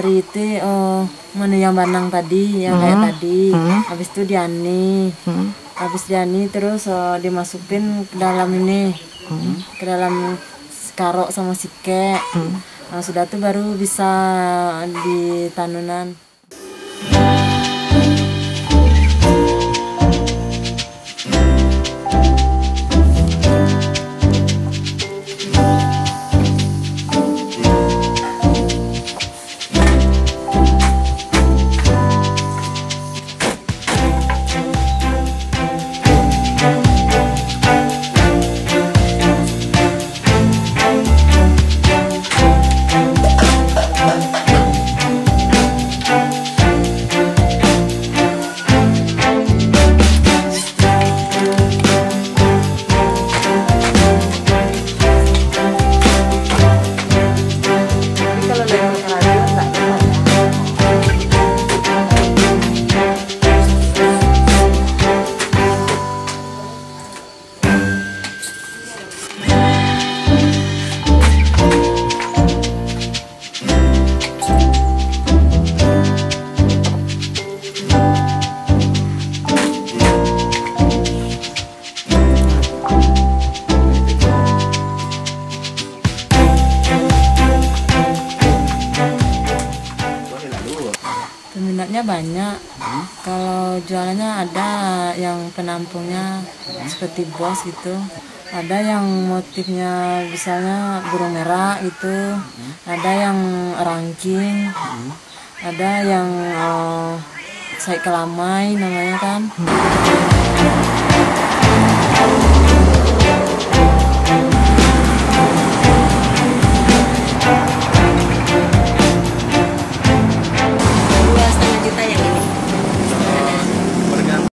Dari itu mana yang banang tadi, yang kayak tadi. Habis itu diani. Habis diani terus dimasukin ke dalam ini. Ke dalam karok sama sike. Nah, sudah tuh baru bisa ditanunan. Peminatnya banyak. Kalau jualannya ada yang penampungnya seperti bos gitu. Ada yang motifnya misalnya burung merah gitu. Ada yang ranking. Ada yang sai kelamai namanya kan.